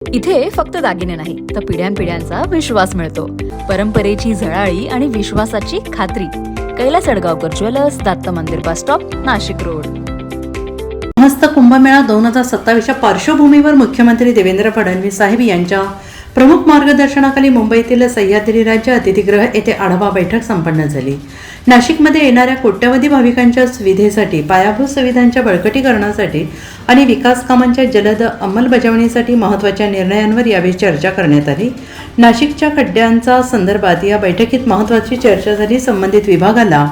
इथे फक्त दागिने नाही तर पिढ्यानपिढ्यांचा विश्वास मिळतो. परंपरेची झळाळी आणि विश्वासाची खात्री. कैलास अडगावकर ज्वेलर्स, दत्त मंदिर बस स्टॉप, नाशिक रोड. समस्त कुंभमेळा 2027च्या पार्श्वभूमीवर मुख्यमंत्री देवेंद्र फडणवीस साहेब यांच्या प्रमुख मार्गदर्शनाखाली मुंबईतील सह्याद्री राज्य अतिथीगृह येथे आढावा बैठक संपन्न झाली. नाशिकमध्ये येणाऱ्या कोट्यवधी भाविकांच्या सुविधेसाठी, पायाभूत सुविधांच्या बळकटीकरणासाठी आणि विकास कामांच्या जलद अंमलबजावणीसाठी महत्त्वाच्या निर्णयांवर यावेळी चर्चा करण्यात आली. नाशिकच्या खड्ड्यांचा संदर्भात या बैठकीत महत्त्वाची चर्चा झाली. संबंधित विभागाला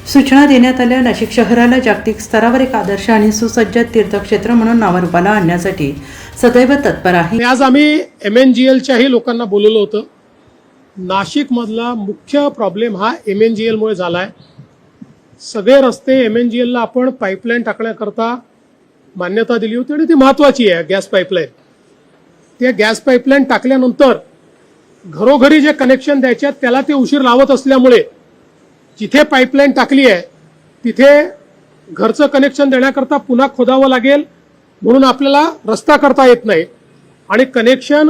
सूचना देण्यात आल्या. नाशिक शहराला जागतिक स्तरावर एक आदर्श आणि सुसज्ज तीर्थक्षेत्र म्हणून नावारूपाला आणण्यासाठी सदैव तत्पर आहे. आज आम्ही MNGLच्याही लोकांना बोलवलं होतं. नाशिकमधला मुख्य प्रॉब्लेम हा MNGL मुळे झाला आहे. सगळे रस्ते MNGLला आपण पाईपलाईन टाकण्याकरता मान्यता दिली होती आणि ती महत्त्वाची आहे. गॅस पाईपलाईन, त्या गॅस पाईपलाईन टाकल्यानंतर घरोघरी जे कनेक्शन द्यायचे त्याला ते उशीर लावत असल्यामुळे जिथे पाईपलाईन टाकली आहे तिथे घरचं कनेक्शन देण्याकरता पुन्हा खोदावं लागेल, म्हणून आपल्याला रस्ता करता येत नाही आणि कनेक्शन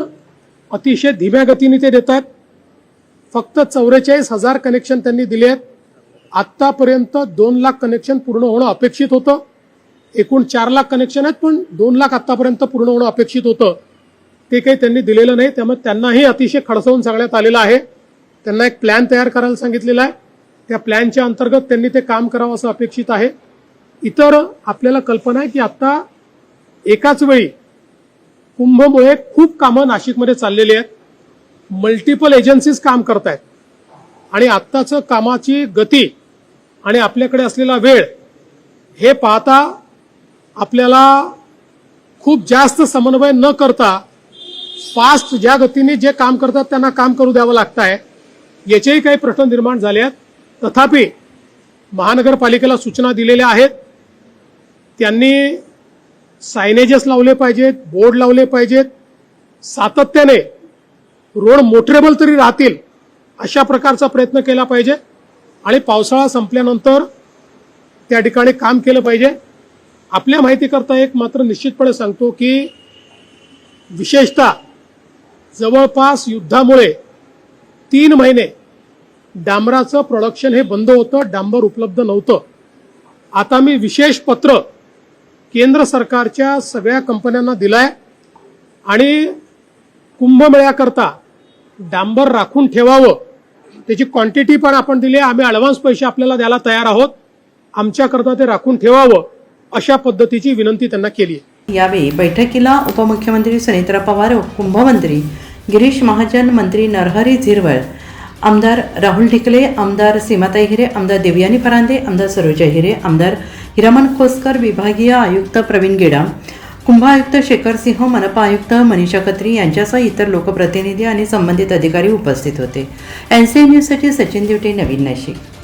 अतिशय धीम्या गतीने ते देतात. फक्त 44,000 कनेक्शन त्यांनी दिले आहेत. आत्तापर्यंत 2 लाख कनेक्शन पूर्ण होणं अपेक्षित होतं. एकूण 4 लाख कनेक्शन आहेत, पण 2 लाख आत्तापर्यंत पूर्ण होणं अपेक्षित होतं. ते काही त्यांनी दिलेलं नाही. त्यामुळे त्यांनाही अतिशय खडसवून सांगण्यात आलेलं आहे. त्यांना एक प्लॅन तयार करायला सांगितलेला आहे. त्या प्लॅनच्या अंतर्गत त्यांनी ते काम करावं असं अपेक्षित आहे. इतर आपल्याला कल्पना आहे की आता एकाच वेळी कुंभमुळे खूप कामं नाशिकमध्ये चाललेली आहेत. मल्टिपल एजन्सीज काम करत आहेत आणि आत्ताचं कामाची गती आणि आपल्याकडे असलेला वेळ हे पाहता आपल्याला खूप जास्त समन्वय न करता फास्ट ज्या गतीने जे काम करतात त्यांना काम करू द्यावं लागत आहे. याचेही काही प्रश्न निर्माण झाले आहेत. तथापि महानगरपालिकेला सूचना दिलेल्या आहेत. त्यांनी सायनेजेस लावले पाहिजेत, बोर्ड लावले पाहिजेत. सातत्याने रोड मोटरेबल तरी राहतील अशा प्रकारचा प्रयत्न केला पाहिजे आणि पावसाळा संपल्यानंतर त्या ठिकाणी काम केलं पाहिजे. आपल्या माहितीकरता एक मात्र निश्चितपणे सांगतो की विशेषतः जवळपास युद्धामुळे 3 महिने डांबराचं प्रोडक्शन हे बंद होतं. डांबर उपलब्ध नव्हतं. आता मी विशेष पत्र केंद्र सरकारच्या सगळ्या कंपन्यांना दिलंय आणि कुंभमेळ्याकरता डांबर राखून ठेवावं, त्याची क्वांटिटी पण आपण दिली आहे. आम्ही ॲडव्हान्स पैसे आपल्याला द्यायला तयार आहोत. आमच्याकरता ते राखून ठेवावं अशा पद्धतीची विनंती त्यांना केली आहे. यावेळी बैठकीला उपमुख्यमंत्री सुनेत्रा पवार, कुंभमंत्री गिरीश महाजन, मंत्री नरहरी झिरवळ, आमदार राहुल ढिकले, आमदार सीमाताई हिरे, आमदार देवयानी फरांदे, आमदार सरोजा हिरे, आमदार हिरामन खोसकर, विभागीय आयुक्त प्रवीण गेडाम, कुंभ आयुक्त शेखर सिंह, मनपा आयुक्त मनीषा खत्री यांच्यासह इतर लोकप्रतिनिधी आणि संबंधित अधिकारी उपस्थित होते. NCN न्यूजसाठी सचिन दिवटे, नवीन नाशिक.